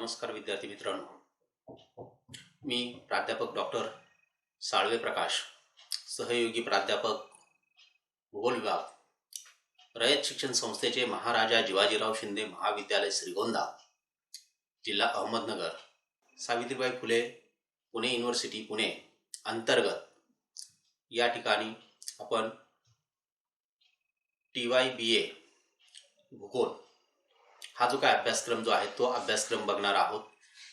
नमस्कार विद्यार्थी मित्रांनो, मी प्राध्यापक डॉक्टर साळवे प्रकाश, सहयोगी प्राध्यापक भूगोल विभाग, रयत शिक्षण संस्थेचे महाराजा जिवाजीराव शिंदे महाविद्यालय श्रीगोंदा, जिल्हा अहमदनगर, सावित्रीबाई फुले पुणे युनिव्हर्सिटी पुणे अंतर्गत या ठिकाणी आपण TYBA भूगोल हा जो काय अभ्यासक्रम जो आहे तो अभ्यासक्रम बघणार आहोत।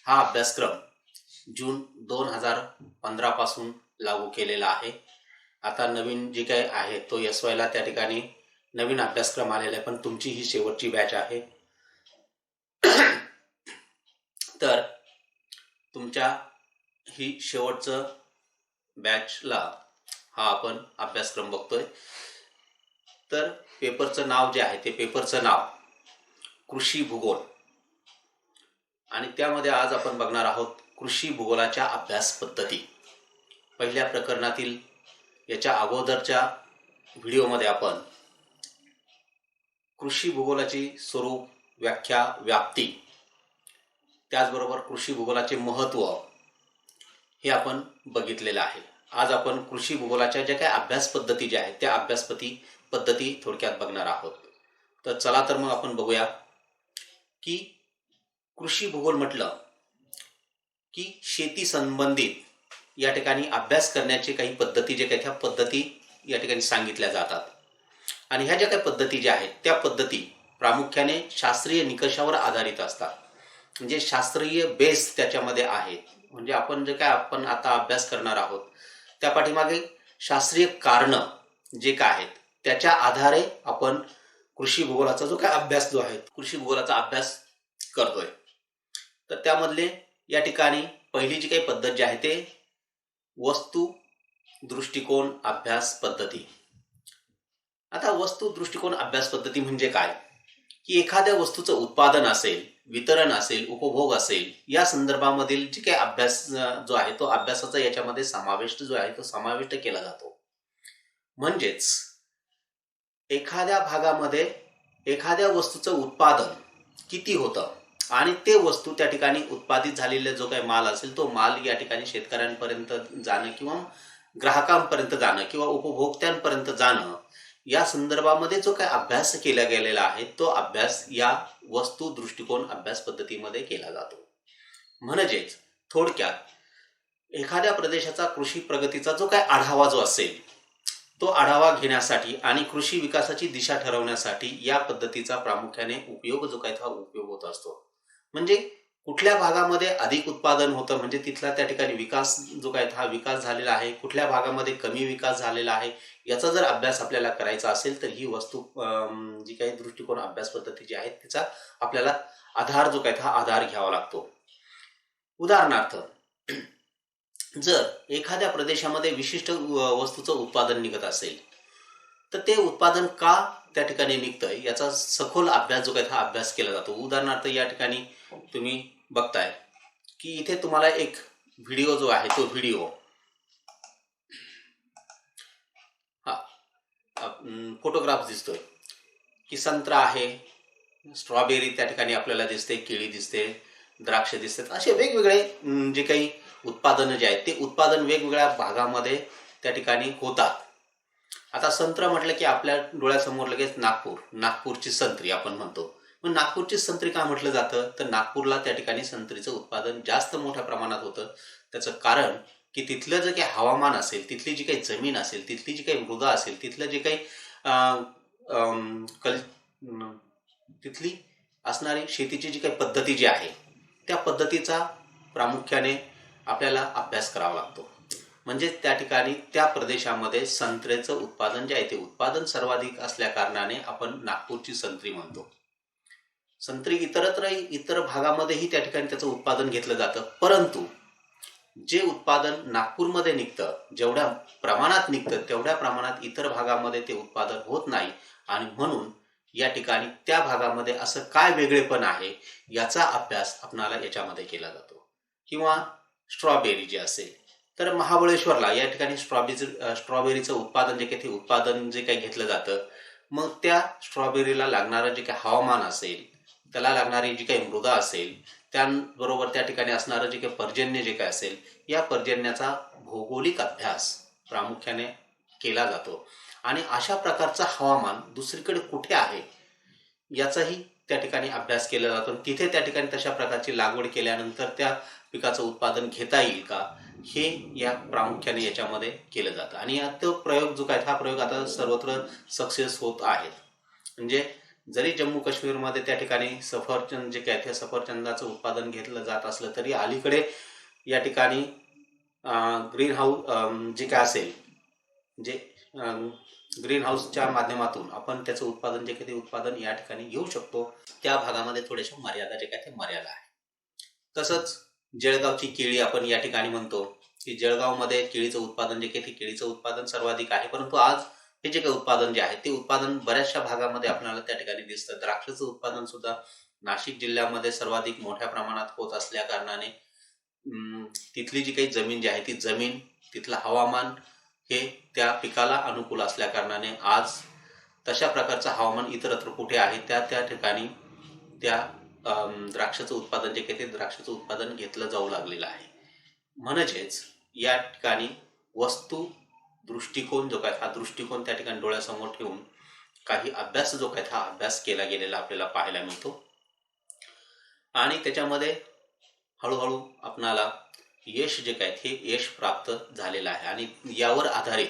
हा अभ्यासक्रम जून 2015 पासून लागू केलेला आहे। आता नवीन जे काही आहे तो SY ला त्या ठिकाणी नवीन अभ्यासक्रम आलेला आहे, पण तुमची ही शेवटची बॅच आहे। तर तुमच्या ही शेवटचं बॅचला हा आपण अभ्यासक्रम बघतोय। तर पेपरचं नाव जे आहे ते पेपरचं नाव कृषी भूगोल, आणि त्यामध्ये आज आपण बघणार आहोत कृषी भूगोलाच्या अभ्यास पद्धती। पहिल्या प्रकरणातील याच्या अगोदरच्या व्हिडिओमध्ये आपण कृषी भूगोलाची स्वरूप, व्याख्या, व्याप्ती, त्याचबरोबर कृषी भूगोलाचे महत्त्व हे आपण बघितलेलं आहे। आज आपण कृषी भूगोलाच्या ज्या काही अभ्यास पद्धती ज्या आहेत त्या अभ्यास पद्धती थोडक्यात बघणार आहोत। तर चला तर मग आपण बघूया की कृषी भूगोल म्हटलं की शेती संबंधित या ठिकाणी अभ्यास करण्याचे काही पद्धती जे काही त्या पद्धती या ठिकाणी सांगितल्या जातात। आणि ह्या ज्या काही पद्धती ज्या आहेत त्या पद्धती प्रामुख्याने शास्त्रीय निकषावर आधारित असतात, म्हणजे शास्त्रीय बेस त्याच्यामध्ये आहे। म्हणजे आपण जे काय आपण आता अभ्यास करणार आहोत त्या पाठीमागे शास्त्रीय कारण जे काय आहेत त्याच्या आधारे आपण कृषी भूगोलाचा जो काय अभ्यास जो आहे कृषी भूगोलाचा अभ्यास करतोय। तर त्यामधले या ठिकाणी पहिली जी काही पद्धत जी आहे ते वस्तू दृष्टिकोन अभ्यास पद्धती। आता वस्तू दृष्टिकोन अभ्यास पद्धती म्हणजे काय की एखाद्या वस्तूचं उत्पादन असेल, वितरण असेल, उपभोग असेल, या संदर्भामधील जे काही अभ्यास जो आहे तो अभ्यासाचा याच्यामध्ये समाविष्ट जो आहे तो समाविष्ट केला जातो। म्हणजेच एखाद्या भागामध्ये एखाद्या वस्तूचं उत्पादन किती होतं आणि ते वस्तू त्या ठिकाणी उत्पादित झालेला जो काही माल असेल तो माल या ठिकाणी शेतकऱ्यांपर्यंत जाणं किंवा ग्राहकांपर्यंत जाणं किंवा उपभोक्त्यांपर्यंत जाणं, या संदर्भामध्ये जो काही अभ्यास केला गेलेला आहे तो अभ्यास या वस्तू दृष्टिकोन अभ्यास पद्धतीमध्ये केला जातो। म्हणजेच थोडक्यात एखाद्या प्रदेशाचा कृषी प्रगतीचा जो काही आढावा जो असेल तो आढावा घेण्यासाठी आणि कृषी विकासाची दिशा ठरवण्यासाठी या पद्धतीचा प्रामुख्याने उपयोग जो काही उपयोग होत असतो। म्हणजे कुठल्या भागामध्ये अधिक उत्पादन होतं म्हणजे तिथला त्या ठिकाणी विकास जो काही हा विकास झालेला आहे, कुठल्या भागामध्ये कमी विकास झालेला आहे, याचा जर अभ्यास आपल्याला करायचा असेल तर ही वस्तू जी काही दृष्टिकोन अभ्यास पद्धती जी आहे तिचा आपल्याला आधार जो काही हा आधार घ्यावा लागतो। उदाहरणार्थ, जर एखाद्या प्रदेशामध्ये विशिष्ट वस्तूचं उत्पादन निघत असेल तर ते उत्पादन का त्या ठिकाणी निघतंय याचा सखोल अभ्यास जो काही हा अभ्यास केला जातो। उदाहरणार्थ या ठिकाणी तुम्ही बघताय की इथे तुम्हाला एक व्हिडिओ जो आहे तो व्हिडिओ फोटोग्राफ दिसतोय की संत्रा आहे, स्ट्रॉबेरी त्या ठिकाणी आपल्याला दिसते, केळी दिसते, द्राक्ष दिसतात, असे वेगवेगळे जे काही उत्पादन जे आहेत ते उत्पादन वेगवेगळ्या भागामध्ये त्या ठिकाणी होतात। आता संत्रा म्हटलं की आपल्या डोळ्यासमोर लगेच नागपूरची संत्री आपण म्हणतो। मग नागपूरची संत्री का म्हटलं जातं तर नागपूरला त्या ठिकाणी संत्रीचं उत्पादन जास्त मोठ्या प्रमाणात होतं। त्याचं कारण की तिथलं जे काही हवामान असेल, तिथली जी काही जमीन असेल, तिथली जी काही मृदा असेल, तिथलं जे काही तिथली असणारी शेतीची जी काही पद्धती जी आहे त्या पद्धतीचा प्रामुख्याने आपल्याला अभ्यास करावा लागतो। म्हणजे त्या ठिकाणी त्या प्रदेशामध्ये संत्र्याचं उत्पादन जे आहे ते उत्पादन सर्वाधिक असल्या कारणाने आपण नागपूरची संत्री म्हणतो। संत्री इतर भागामध्येही त्या ठिकाणी त्याचं उत्पादन घेतलं जातं, परंतु जे उत्पादन नागपूरमध्ये निघतं, जेवढ्या प्रमाणात निघतं तेवढ्या प्रमाणात इतर भागामध्ये ते उत्पादन होत नाही। आणि म्हणून या ठिकाणी त्या भागामध्ये असं काय वेगळेपण आहे याचा अभ्यास आपणाला याच्यामध्ये केला जातो। किंवा स्ट्रॉबेरी जी असेल तर महाबळेश्वरला या ठिकाणी स्ट्रॉबेरीचं उत्पादन जे काही उत्पादन जे काही घेतलं जातं, मग त्या स्ट्रॉबेरीला लागणारं जे काही हवामान असेल, त्याला लागणारी जी काही मृदा असेल, त्याबरोबर त्या ठिकाणी असणारं जे काही पर्जन्य जे काय असेल, या पर्जन्याचा भौगोलिक अभ्यास प्रामुख्याने केला जातो. आणि अशा प्रकारचं हवामान दुसरीकडे कुठे आहे याचाही त्या ठिकाणी अभ्यास केला जातो. तिथे त्या ठिकाणी तशा प्रकारची लागवड केल्यानंतर त्या पिकाचं उत्पादन घेता येईल का, हे या प्रामुख्याने याच्यामध्ये केलं जातं. आणि तो प्रयोग जो काय, हा प्रयोग आता सर्वत्र सक्सेस होत आहेत. म्हणजे जरी जम्मू काश्मीरमध्ये त्या ठिकाणी सफरचंद जे काय, त्या सफरचंदाचं उत्पादन घेतलं जात असलं तरी अलीकडे या ठिकाणी ग्रीन हाऊस जे काय असेल, जे ग्रीन हाऊसच्या माध्यमातून आपण त्याचं उत्पादन जे काही ते उत्पादन या ठिकाणी घेऊ शकतो. त्या भागामध्ये थोड्याशा मर्यादा जे काय ते मर्यादा आहे. तसंच जळगावची केळी आपण या ठिकाणी म्हणतो की जळगावमध्ये केळीचं उत्पादन जे काही ते केळीचं उत्पादन सर्वाधिक आहे. परंतु आज हे जे काही उत्पादन जे आहे ते उत्पादन बऱ्याचशा भागामध्ये आपल्याला त्या ठिकाणी दिसतं. द्राक्षाचं उत्पादन सुद्धा नाशिक जिल्ह्यामध्ये सर्वाधिक मोठ्या प्रमाणात होत असल्या कारणाने तिथली जी काही जमीन जी आहे ती जमीन, तिथलं हवामान हे त्या पिकाला अनुकूल असल्या कारणाने आज तशा प्रकारचं हवामान इतरत्र कुठे आहे त्या ठिकाणी त्या द्राक्षाचं उत्पादन जे काही ते द्राक्षाचं उत्पादन घेतलं जाऊ लागलेलं आहे. म्हणजेच या ठिकाणी वस्तू दृष्टिकोन जो काय, हा दृष्टिकोन त्या ठिकाणी डोळ्यासमोर ठेवून काही अभ्यास जो काय, हा अभ्यास केला गेलेला आपल्याला पाहायला मिळतो. आणि त्याच्यामध्ये हळूहळू आपणाला यश जे काय हे यश प्राप्त झालेलं आहे. आणि यावर आधारित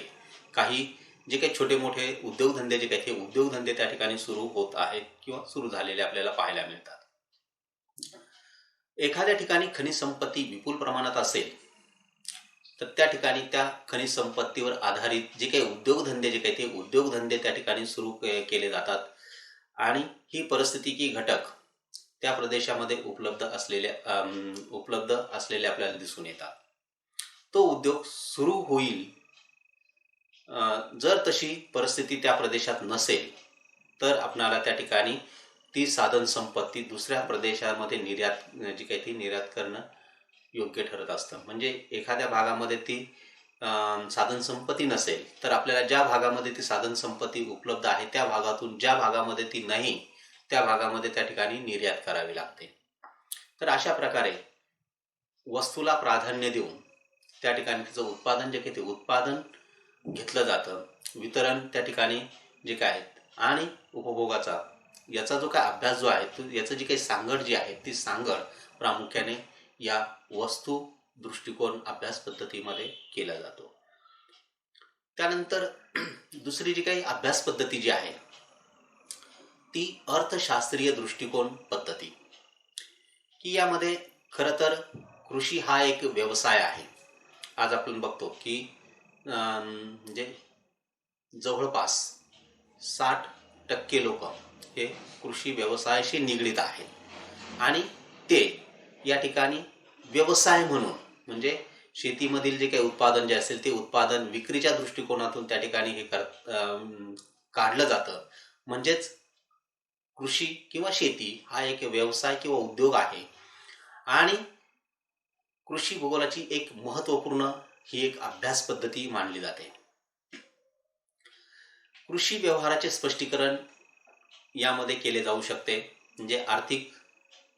काही जे काही छोटे मोठे उद्योगधंदे जे काही हे उद्योगधंदे त्या ठिकाणी सुरू होत आहेत किंवा सुरू झालेले आपल्याला पाहायला मिळतात. एखाद्या ठिकाणी खनिज संपत्ती विपुल प्रमाणात असेल तर त्या ठिकाणी त्या खनिज संपत्तीवर आधारित जे काही उद्योगधंदे जे काही ते उद्योगधंदे त्या ठिकाणी सुरू केले जातात. आणि ही परिस्थिती की घटक त्या प्रदेशामध्ये उपलब्ध असलेले आपल्याला दिसून येतात. तो उद्योग सुरू होईल जर तशी परिस्थिती त्या प्रदेशात नसेल तर आपणाला त्या ठिकाणी ती साधन संपत्ती दुसऱ्या प्रदेशामध्ये जी काही ती निर्यात करणं योग्य ठरत असतं. म्हणजे एखाद्या भागामध्ये ती साधन संपत्ती नसेल तर आपल्याला ज्या भागामध्ये ती साधन संपत्ती उपलब्ध आहे त्या भागातून ज्या भागामध्ये ती नाही त्या भागामध्ये त्या ठिकाणी निर्यात करावी लागते. तर अशा प्रकारे वस्तूला प्राधान्य देऊन त्या ठिकाणी तिचं उत्पादन जे काही ते उत्पादन घेतलं जातं. वितरण त्या ठिकाणी जे काय आहे आणि उपभोगाचा याचा जो काय अभ्यास जो आहे तो याचं जी काही सांगड जी आहे ती सांगड प्रामुख्याने या वस्तू दृष्टिकोन अभ्यास पद्धतीमध्ये केला जातो. त्यानंतर दुसरी जी काही अभ्यास पद्धती जी आहे ती अर्थशास्त्रीय दृष्टिकोन पद्धती, की यामध्ये खरं तर कृषी हा एक व्यवसाय आहे. आज आपण बघतो की म्हणजे जवळपास 60% लोक हे कृषी व्यवसायाशी निगडीत आहेत. आणि ते या ठिकाणी व्यवसाय म्हणून म्हणजे शेतीमधील जे काही उत्पादन जे असेल ते उत्पादन विक्रीच्या दृष्टिकोनातून त्या ठिकाणी हे काढलं जातं. म्हणजेच कृषी किंवा शेती हा एक व्यवसाय किंवा उद्योग आहे. आणि कृषी भूगोलाची एक महत्त्वपूर्ण ही एक अभ्यास पद्धती मानली जाते. कृषी व्यवहाराचे स्पष्टीकरण यामध्ये केले जाऊ शकते. म्हणजे आर्थिक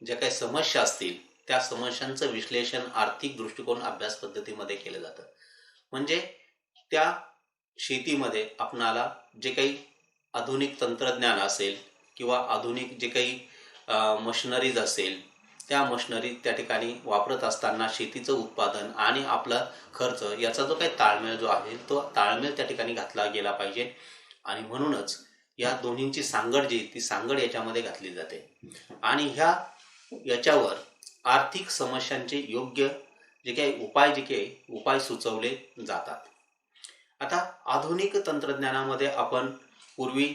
ज्या काही समस्या असतील त्या समस्यांचं विश्लेषण आर्थिक दृष्टिकोन अभ्यास पद्धतीमध्ये केलं जातं. म्हणजे त्या शेतीमध्ये आपणाला जे काही आधुनिक तंत्रज्ञान असेल किंवा आधुनिक जे काही मशिनरीज असेल त्या मशिनरी त्या ठिकाणी वापरत असताना शेतीचं उत्पादन आणि आपला खर्च याचा जो काही ताळमेळ जो आहे तो ताळमेळ त्या ठिकाणी घातला गेला पाहिजे. आणि म्हणूनच या दोन्हींची सांगड जी ती सांगड याच्यामध्ये घातली जाते. आणि याच्यावर आर्थिक समस्यांचे योग्य जे काही उपाय सुचवले जातात. आता आधुनिक तंत्रज्ञानामध्ये आपण पूर्वी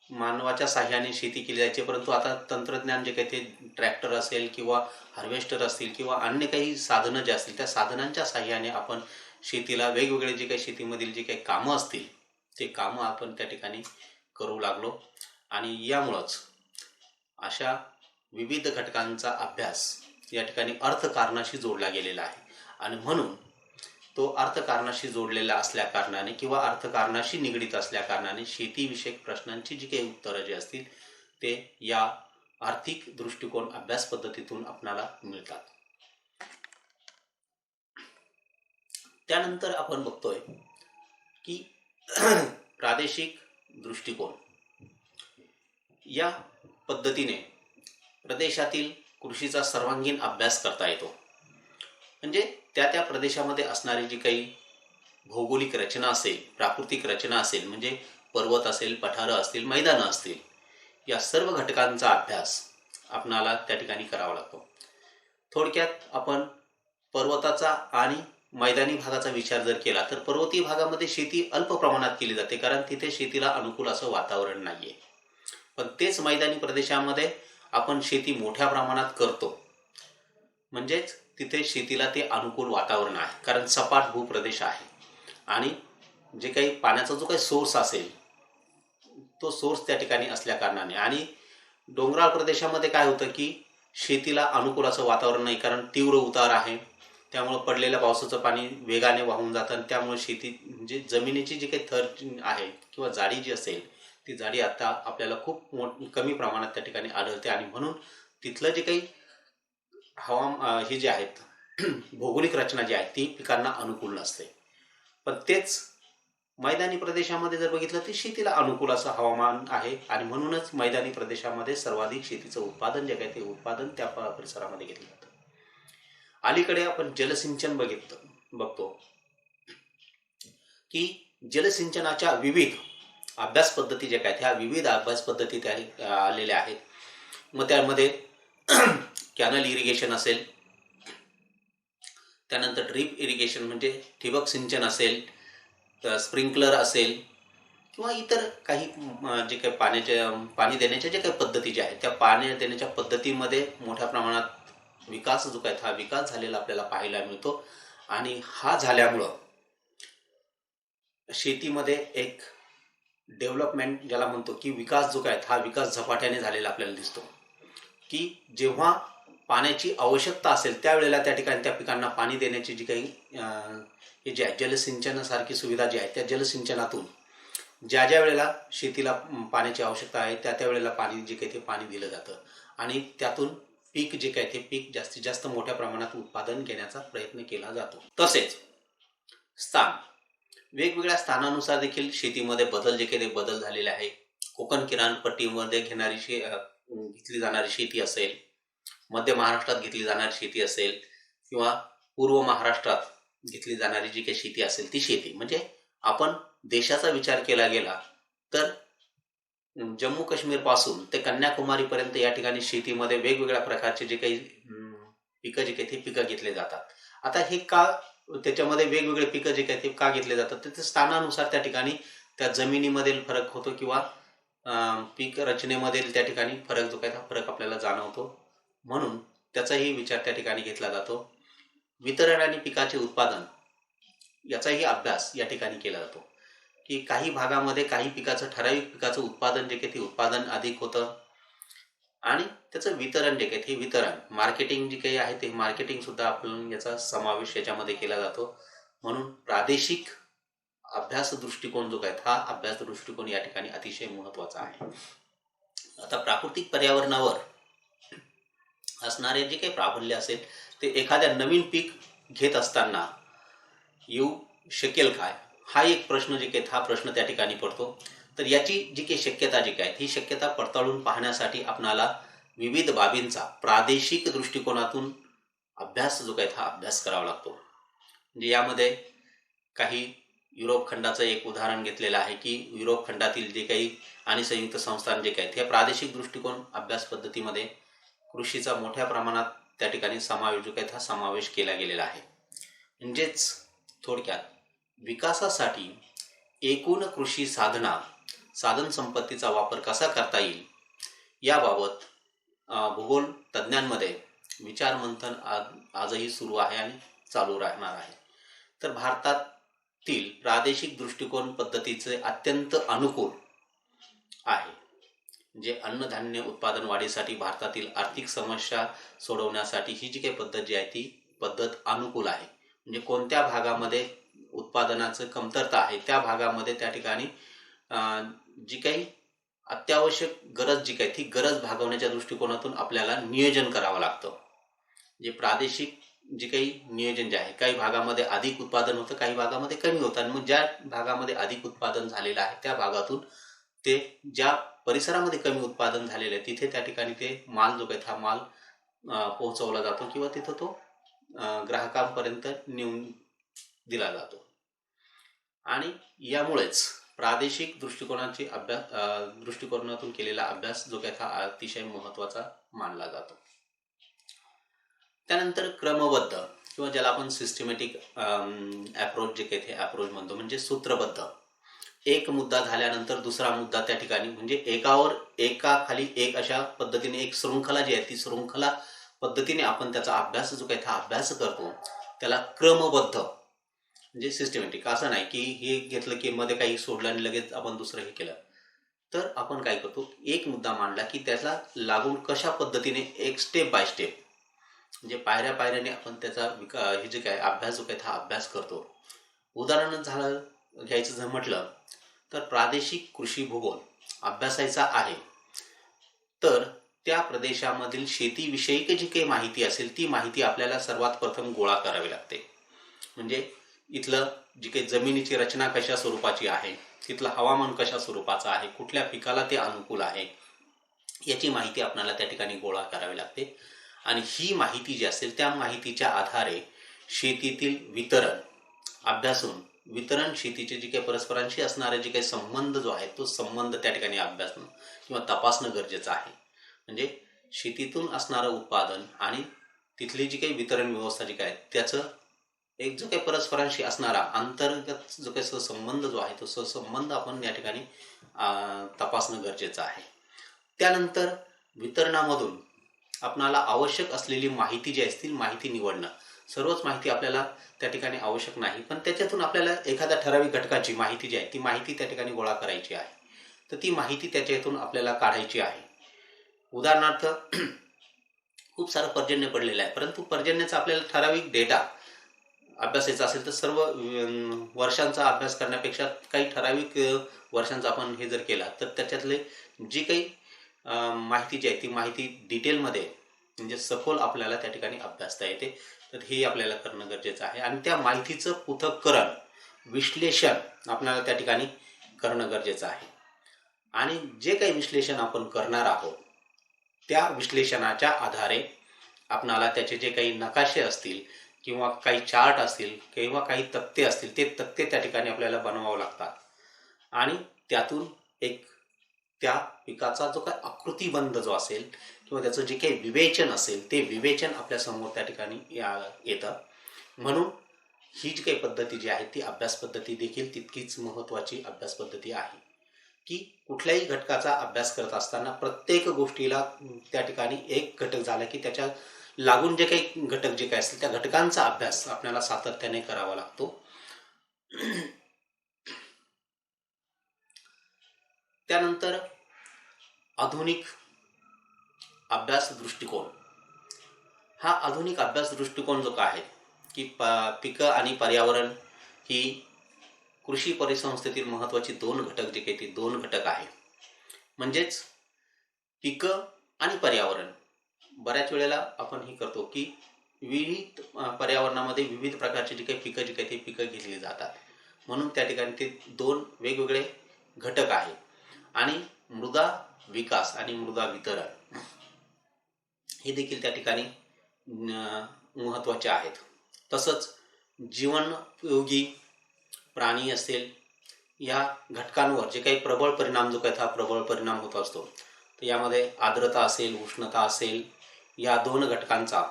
मानवाच्या साह्याने शेती केली जायची, परंतु आता तंत्रज्ञान जे काही ते ट्रॅक्टर असेल किंवा हार्वेस्टर असतील किंवा अन्य काही साधनं जे असतील त्या साधनांच्या साह्याने आपण शेतीला वेगवेगळे जे काही शेतीमधील जे काही कामं असतील ते कामं आपण त्या ठिकाणी करू लागलो. आणि यामुळंच अशा विविध घटकांचा अभ्यास या ठिकाणी अर्थकारणाशी जोडला गेलेला आहे. आणि म्हणून तो अर्थकारणाशी जोडलेला असल्या कारणाने किंवा अर्थकारणाशी निगडीत असल्या कारणाने शेतीविषयक प्रश्नांची जी काही उत्तरं जी असतील ते या आर्थिक दृष्टिकोन अभ्यास पद्धतीतून आपणाला मिळतात. त्यानंतर आपण बघतोय की प्रादेशिक दृष्टिकोन या पद्धतीने प्रदेशातील कृषीचा सर्वांगीण अभ्यास करता येतो. म्हणजे त्या प्रदेशामध्ये असणारी जी काही भौगोलिक रचना असेल, प्राकृतिक रचना असेल, म्हणजे पर्वत असेल, पठारं असतील, मैदानं असतील, या सर्व घटकांचा अभ्यास आपणाला त्या ठिकाणी करावा लागतो. थोडक्यात आपण पर्वताचा आणि मैदानी भागाचा विचार जर केला तर पर्वतीय भागामध्ये शेती अल्प प्रमाणात केली जाते, कारण तिथे शेतीला अनुकूल असं वातावरण नाहीये. पण तेच मैदानी प्रदेशामध्ये आपण शेती मोठ्या प्रमाणात करतो, म्हणजेच तिथे शेतीला ते अनुकूल वातावरण आहे, कारण सपाट भूप्रदेश आहे आणि जे काही पाण्याचा जो काही सोर्स असेल तो सोर्स त्या ठिकाणी असल्या कारणाने. आणि डोंगराळ प्रदेशामध्ये काय होतं की शेतीला अनुकूल असं वातावरण नाही, कारण तीव्र उतार आहे, त्यामुळे पडलेल्या पावसाचं पाणी वेगाने वाहून जातं आणि त्यामुळे शेती म्हणजे जमिनीची जी काही थर आहे किंवा जाडी जी असेल ती जाडी आता आपल्याला खूप कमी प्रमाणात त्या ठिकाणी आढळते. आणि म्हणून तिथलं जे काही हे जे आहेत भौगोलिक रचना जी आहे ती पिकांना अनुकूल नसते. पण तेच मैदानी प्रदेशामध्ये जर बघितलं तर शेतीला अनुकूल असं हवामान आहे आणि म्हणूनच मैदानी प्रदेशामध्ये सर्वाधिक शेतीचं उत्पादन जे काही ते उत्पादन त्या परिसरामध्ये घेतलं जातं. अलीकडे आपण जलसिंचन बघतो की जलसिंचनाच्या विविध अभ्यास पद्धती जे काय ह्या विविध अभ्यास पद्धती त्या आलेल्या आहेत. मग त्यामध्ये कॅनल इरिगेशन असेल, त्यानंतर ड्रीप इरिगेशन म्हणजे ठिबक सिंचन असेल, स्प्रिंकलर असेल किंवा इतर काही जे काही पाणी देण्याच्या जे काही पद्धती ज्या आहेत त्या पाणी देण्याच्या पद्धतीमध्ये मोठ्या प्रमाणात विकास जो काय हा विकास झालेला आपल्याला पाहायला मिळतो. आणि हा झाल्यामुळं शेतीमध्ये एक डेव्हलपमेंट ज्याला म्हणतो की विकास जो काय हा विकास झपाट्याने झालेला आपल्याला दिसतो. की जेव्हा पाण्याची आवश्यकता असेल त्यावेळेला त्या ठिकाणी त्या पिकांना पाणी देण्याची जी काही हे जे आहे जलसिंचनासारखी सुविधा जी आहे त्या जलसिंचनातून ज्या वेळेला शेतीला पाण्याची आवश्यकता आहे त्या वेळेला पाणी जे काही ते पाणी दिलं जातं आणि त्यातून पीक जे काय ते पीक जास्तीत जास्त मोठ्या प्रमाणात उत्पादन घेण्याचा प्रयत्न केला जातो. तसेच स्थान वेगवेगळ्या स्थानानुसार देखील शेतीमध्ये बदल जे काही बदल झालेले आहे. कोकण किनारपट्टीमध्ये घेतली जाणारी शेती असेल, मध्य महाराष्ट्रात घेतली जाणारी शेती असेल किंवा पूर्व महाराष्ट्रात घेतली जाणारी जी काही शेती असेल ती शेती. म्हणजे आपण देशाचा विचार केला गेला तर जम्मू काश्मीर पासून ते कन्याकुमारी पर्यंत या ठिकाणी शेतीमध्ये वेगवेगळ्या प्रकारचे जे काही पिकं जे काही ते पिकं घेतले जातात. आता हे का त्याच्यामध्ये वेगवेगळे पिकं जे काही ते का घेतले जातात तर ते स्थानानुसार त्या ठिकाणी त्या जमिनीमधील फरक होतो किंवा पीक रचनेमधील त्या ठिकाणी फरक जो काय हा फरक आपल्याला जाणवतो, म्हणून त्याचाही विचार त्या ठिकाणी घेतला जातो. वितरण आणि पिकाचे उत्पादन याचाही अभ्यास या ठिकाणी केला जातो की काही भागामध्ये काही ठराविक पिकाचं उत्पादन जे काही ते उत्पादन अधिक होतं आणि त्याचं वितरण जे काही ते वितरण मार्केटिंग जे काही आहे ते मार्केटिंग सुद्धा आपण याचा समावेश याच्यामध्ये केला जातो. म्हणून प्रादेशिक अभ्यास दृष्टिकोन जो काय हा अभ्यास दृष्टिकोन या ठिकाणी अतिशय महत्वाचा आहे. आता प्राकृतिक पर्यावरणावर असणारे जे काही प्राबल्य असेल ते एखाद्या नवीन पीक घेत असताना येऊ शकेल काय, हा एक प्रश्न जे काही हा प्रश्न त्या ठिकाणी पडतो. तर याची जी काही शक्यता जी काय ही शक्यता पडताळून पाहण्यासाठी आपणाला विविध बाबींचा प्रादेशिक दृष्टिकोनातून अभ्यास जो काय हा अभ्यास करावा लागतो. म्हणजे यामध्ये काही युरोप खंडाचं एक उदाहरण घेतलेलं आहे की युरोप खंडातील जे काही आणि संयुक्त संस्थान जे काही हे प्रादेशिक दृष्टिकोन अभ्यास पद्धतीमध्ये कृषीचा मोठ्या प्रमाणात त्या ठिकाणी समावेश केला गेलेला आहे. म्हणजेच थोडक्यात विकासासाठी एकूण कृषी साधन संपत्तीचा वापर कसा करता येईल याबाबत भूगोल तज्ज्ञांमध्ये विचार मंथन आजही सुरू आहे आणि चालू राहणार आहे. तर भारतातील प्रादेशिक दृष्टिकोन पद्धतीचे अत्यंत अनुकूल आहे. म्हणजे अन्नधान्य उत्पादन वाढीसाठी भारतातील आर्थिक समस्या सोडवण्यासाठी ही जी काही पद्धत जी आहे ती पद्धत अनुकूल आहे. म्हणजे कोणत्या भागामध्ये उत्पादनाचं कमतरता आहे त्या भागामध्ये त्या ठिकाणी जी काही अत्यावश्यक गरज जी काय ती गरज भागवण्याच्या दृष्टिकोनातून आपल्याला नियोजन करावं लागतं. जे प्रादेशिक जे काही नियोजन जे आहे, काही भागामध्ये अधिक उत्पादन होतं, काही भागामध्ये कमी होतं आणि मग ज्या भागामध्ये अधिक उत्पादन झालेलं आहे त्या भागातून ते ज्या परिसरामध्ये कमी उत्पादन झालेलं आहे तिथे त्या ठिकाणी ते माल जो काही हा माल पोहोचवला जातो किंवा तिथं तो ग्राहकांपर्यंत नेऊन दिला जातो. आणि यामुळेच प्रादेशिक दृष्टिकोनातून केलेला अभ्यास जो काही हा अतिशय महत्त्वाचा मानला जातो. त्यानंतर क्रमबद्ध किंवा ज्याला आपण सिस्टमॅटिक अप्रोच जे काही ते अप्रोच म्हणतो, म्हणजे सूत्रबद्ध. एक मुद्दा झाल्यानंतर दुसरा मुद्दा त्या ठिकाणी, म्हणजे एकाखाली एक अशा पद्धतीने एक शृंखला जी आहे ती शृंखला पद्धतीने आपण त्याचा अभ्यास जो काही हा अभ्यास करतो त्याला क्रमबद्ध म्हणजे सिस्टमॅटिक. असं नाही की हे घेतलं की मध्ये काही सोडलं आणि लगेच आपण दुसरं हे केलं. तर आपण काय करतो, एक मुद्दा मांडला की त्याला लागून कशा पद्धतीने एक स्टेप बाय स्टेप म्हणजे पायऱ्या पायऱ्याने आपण त्याचा हे जे काय अभ्यास जो काही हा अभ्यास करतो. उदाहरण झालं घ्यायचं जर म्हटलं तर प्रादेशिक कृषी भूगोल अभ्यासायचा आहे, तर त्या प्रदेशामधील शेतीविषयक जी काही माहिती असेल ती माहिती आपल्याला सर्वात प्रथम गोळा करावी लागते. म्हणजे इथलं जी काही जमिनीची रचना कशा स्वरूपाची आहे, तिथलं हवामान कशा स्वरूपाचं आहे, कुठल्या पिकाला ते अनुकूल आहे, याची माहिती आपल्याला त्या ठिकाणी गोळा करावी लागते. आणि ही माहिती जी असेल त्या माहितीच्या आधारे शेतीतील वितरण अभ्यासून वितरण शेतीचे जे काही परस्परांशी असणारे जे काही संबंध जो आहे तो संबंध त्या ठिकाणी अभ्यासणं किंवा तपासणं गरजेचं आहे. म्हणजे शेतीतून असणारं उत्पादन आणि तिथली जी काही वितरण व्यवस्था जी काय त्याचं एक जो काही परस्परांशी असणारा अंतर्गत जो काही सहसंबंध जो आहे तो सहसंबंध आपण या ठिकाणी तपासणं गरजेचं आहे. त्यानंतर वितरणामधून आपणाला आवश्यक असलेली माहिती जी असतील माहिती निवडणं. सर्वच माहिती आपल्याला त्या ठिकाणी आवश्यक नाही, पण त्याच्यातून आपल्याला एखाद्या ठराविक घटकाची माहिती जी आहे ती माहिती त्या ठिकाणी गोळा करायची आहे. तर ती माहिती त्याच्यातून आपल्याला काढायची आहे. उदाहरणार्थ खूप सारं पर्जन्य पडलेलं आहे, परंतु पर्जन्याचा आपल्याला ठराविक डेटा अभ्यासायचा असेल तर सर्व वर्षांचा अभ्यास करण्यापेक्षा काही ठराविक वर्षांचा आपण हे जर केला तर त्याच्यातले जी काही माहिती जी आहे ती माहिती डिटेलमध्ये म्हणजे सखोल आपल्याला त्या ठिकाणी अभ्यासता येते. तर हे आपल्याला करणं गरजेचं आहे. आणि त्या माहितीचं पृथक्करण विश्लेषण आपल्याला त्या ठिकाणी करणं गरजेचं आहे. आणि जे काही विश्लेषण आपण करणार आहोत त्या विश्लेषणाच्या आधारे आपणाला त्याचे जे काही नकाशे असतील किंवा काही चार्ट असतील किंवा काही तक्ते असतील ते तक्ते त्या ठिकाणी आपल्याला बनवावं लागतात. आणि त्यातून एक त्या पिकाचा जो काही आकृतीबंध जो असेल किंवा त्याचं जे काही विवेचन असेल ते विवेचन आपल्यासमोर त्या ठिकाणी येतं. म्हणून ही जी काही पद्धती जी आहे ती अभ्यास पद्धती देखील तितकीच महत्त्वाची अभ्यास पद्धती आहे की कुठल्याही घटकाचा अभ्यास करत असताना प्रत्येक गोष्टीला त्या ठिकाणी एक घटक झाला की त्याच्या लागून जे काही घटक जे काही असतील त्या घटकांचा अभ्यास आपल्याला सातत्याने करावा लागतो. त्यानंतर आधुनिक अभ्यास दृष्टिकोन. हा आधुनिक अभ्यास दृष्टिकोन जो काय आहे की पिकं आणि पर्यावरण ही कृषी परिसंस्थेतील महत्त्वाची दोन घटक जे काही ते दोन घटक आहे. म्हणजेच पिकं आणि पर्यावरण बऱ्याच वेळेला आपण हे करतो की विविध पर्यावरणामध्ये विविध प्रकारचे जे काही पिकं जे काही ते पिकं घेतली जातात. म्हणून त्या ठिकाणी ते दोन वेगवेगळे घटक आहेत. आणि मृदा विकास आणि मृदा वितरण हे देखील त्या ठिकाणी महत्त्वाचे आहेत. तसंच जीवनोपयोगी प्राणी असेल या घटकांवर जे काही प्रबळ परिणाम जो काही हा प्रबळ परिणाम होत असतो. तर यामध्ये आर्द्रता असेल उष्णता असेल या दोन घटकांचा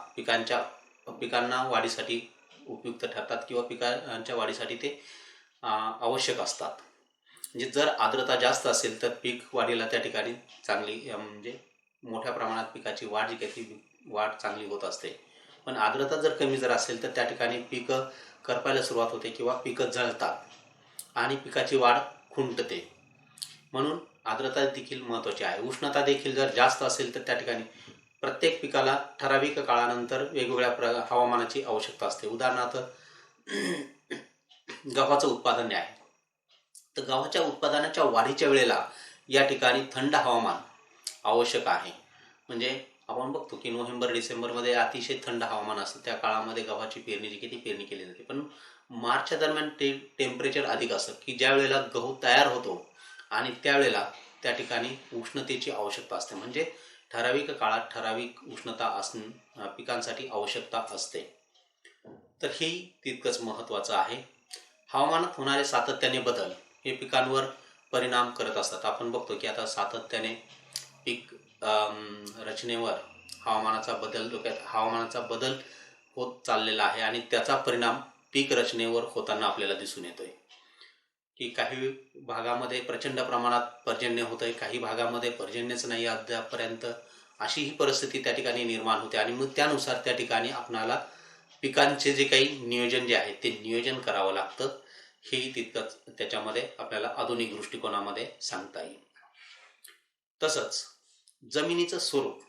पिकांना वाढीसाठी उपयुक्त ठरतात किंवा पिकांच्या वाढीसाठी ते आवश्यक असतात. म्हणजे जर आर्द्रता जास्त असेल तर पीक वाढीला त्या ठिकाणी चांगली म्हणजे मोठ्या प्रमाणात पिकाची वाढ जी काही ती वाढ चांगली होत असते. पण आर्द्रता जर कमी जर असेल तर त्या ठिकाणी पिकं करपायला सुरुवात होते किंवा पिकं जळतात आणि पिकाची वाढ खुंटते. म्हणून आर्द्रता देखील महत्त्वाची आहे. उष्णता देखील जर जास्त असेल तर त्या ठिकाणी प्रत्येक पिकाला ठराविक काळानंतर वेगवेगळ्या हवामानाची आवश्यकता असते. उदाहरणार्थ गव्हाचं उत्पादन आहे तर गव्हाच्या उत्पादनाच्या वाढीच्या वेळेला या ठिकाणी थंड हवामान आवश्यक आहे. म्हणजे आपण बघतो की नोव्हेंबर डिसेंबरमध्ये अतिशय थंड हवामान असतं. त्या काळामध्ये गव्हाची पेरणी केली जाते. पण मार्चच्या दरम्यान टेम्परेचर अधिक असतं की ज्या वेळेला गहू तयार होतो आणि त्यावेळेला त्या ठिकाणी उष्णतेची आवश्यकता असते. म्हणजे ठराविक काळात ठराविक उष्णता पिकांसाठी आवश्यकता असते. तर हे तितकंच महत्त्वाचं आहे. हवामानात होणारे सातत्याने बदल हे पिकांवर परिणाम करत असतात. आपण बघतो की आता सातत्याने पीक रचनेवर हवामानाचा बदल होत चाललेला आहे आणि त्याचा परिणाम पीक रचनेवर होताना आपल्याला दिसून येतोय की काही भागामध्ये प्रचंड प्रमाणात पर्जन्य होतंय, काही भागामध्ये पर्जन्यच नाही अद्यापर्यंत. अशी ही परिस्थिती त्या ठिकाणी निर्माण होते आणि मग त्यानुसार त्या ठिकाणी आपणाला पिकांचे जे काही नियोजन जे आहे ते नियोजन करावं लागतं. हेही तितकंच त्याच्यामध्ये आपल्याला आधुनिक दृष्टिकोनामध्ये सांगता येईल. तसंच जमिनीचं स्वरूप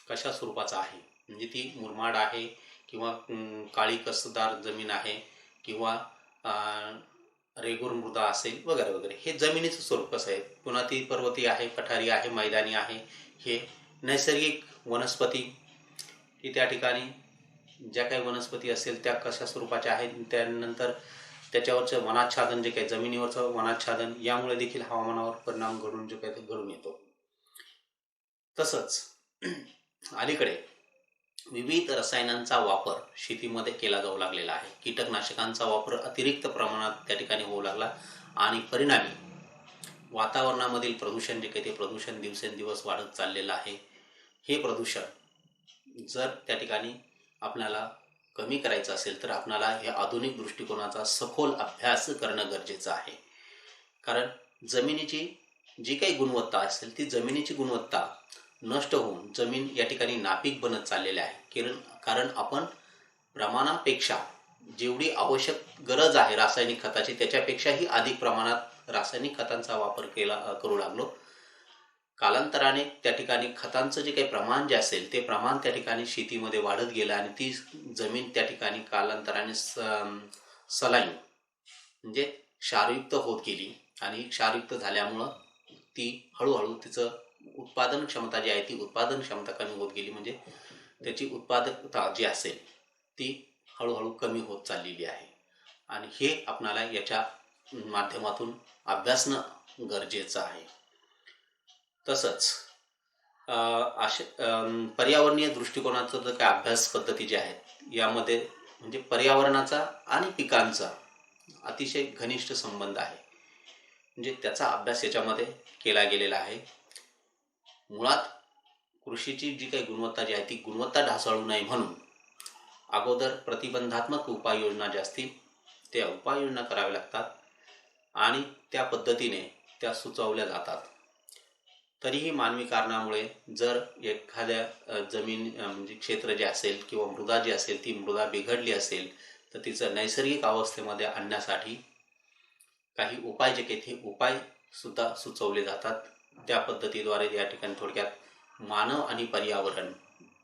कशा स्वरूपाचं आहे, म्हणजे ती मुरमाड आहे किंवा काळी कसदार जमीन आहे किंवा रेगूर मृदा असेल वगैरे वगैरे, हे जमिनीचं स्वरूप कसं आहे. पुन्हा ती पर्वती आहे, पठारी आहे, मैदानी आहे. हे नैसर्गिक वनस्पती की त्या ठिकाणी ज्या काही वनस्पती असेल त्या कशा स्वरूपाच्या आहेत. त्यानंतर त्याच्यावरचं वनाच्छादन जे काही जमिनीवरचं वनाच्छादन यामुळे देखील हवामानावर परिणाम घडून जे काही घडून येतो. तसंच अलीकडे विविध रसायनांचा वापर शेतीमध्ये केला जाऊ लागलेला आहे. कीटकनाशकांचा वापर अतिरिक्त प्रमाणात त्या ठिकाणी होऊ लागला आणि परिणामी वातावरणामधील प्रदूषण जे काही ते प्रदूषण दिवसेंदिवस वाढत चाललेलं आहे. हे प्रदूषण जर त्या ठिकाणी आपल्याला कमी करायचं असेल तर आपल्याला हे आधुनिक दृष्टिकोनाचा सखोल अभ्यास करणं गरजेचं आहे. कारण जमिनीची जी काही गुणवत्ता असेल ती जमिनीची गुणवत्ता नष्ट होऊन जमीन या ठिकाणी नापीक बनत चाललेली आहे. कारण आपण प्रमाणापेक्षा जेवढी आवश्यक गरज आहे रासायनिक खताची त्याच्यापेक्षाही अधिक प्रमाणात रासायनिक खतांचा वापर करू लागलो. कालांतराने त्या ठिकाणी खतांचं जे काही प्रमाण जे असेल ते प्रमाण त्या ठिकाणी शेतीमध्ये वाढत गेलं आणि ती जमीन त्या ठिकाणी कालांतराने सलाईन म्हणजे क्षारयुक्त होत गेली आणि क्षारयुक्त झाल्यामुळं ती हळूहळू तिचं उत्पादन क्षमता जी आहे ती उत्पादन क्षमता कमी होत गेली. म्हणजे त्याची उत्पादकता जी असेल ती हळूहळू कमी होत चाललेली आहे आणि हे आपणाला याच्या माध्यमातून अभ्यासणं गरजेचं आहे. तसंच पर्यावरणीय दृष्टिकोनाचा जर काही अभ्यास पद्धती ज्या आहेत यामध्ये म्हणजे पर्यावरणाचा आणि पिकांचा अतिशय घनिष्ठ संबंध आहे. म्हणजे त्याचा अभ्यास याच्यामध्ये केला गेलेला आहे. मुळात कृषीची जी काही गुणवत्ता जी आहे ती गुणवत्ता ढासळू नये म्हणून अगोदर प्रतिबंधात्मक उपाययोजना ज्या असतील त्या उपाययोजना कराव्या लागतात आणि त्या पद्धतीने त्या सुचवल्या जातात. तरीही मानवी कारणामुळे जर एखाद्या जमीन म्हणजे क्षेत्र जे असेल किंवा मृदा जी असेल ती मृदा बिघडली असेल तर तिचं नैसर्गिक अवस्थेमध्ये आणण्यासाठी काही उपाय जे काही ते उपाय सुद्धा सुचवले जातात. त्या पद्धतीद्वारे या ठिकाणी थोडक्यात मानव आणि पर्यावरण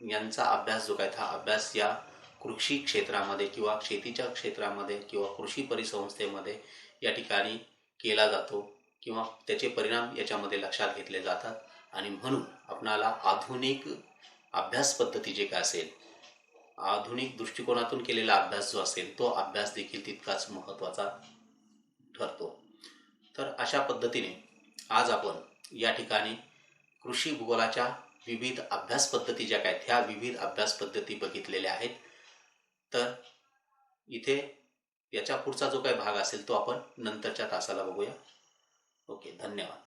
यांचा अभ्यास जो काय हा अभ्यास या कृषी क्षेत्रामध्ये किंवा शेतीच्या क्षेत्रामध्ये किंवा कृषी परिसंस्थेमध्ये या ठिकाणी केला जातो किंवा त्याचे परिणाम याच्यामध्ये लक्षात घेतले जातात आणि म्हणून आपणाला आधुनिक अभ्यास पद्धती जे काय असेल आधुनिक दृष्टिकोनातून केलेला अभ्यास जो असेल तो अभ्यास देखील तितकाच महत्त्वाचा ठरतो. तर अशा पद्धतीने आज आपण या ठिकाणी कृषी भूगोलाच्या विविध अभ्यास पद्धती ज्या काय ह्या विविध अभ्यास पद्धती बघितलेल्या आहेत. तर इथे याच्या पुढचा जो काही भाग असेल तो आपण नंतरच्या तासाला बघूया. ओके, धन्यवाद.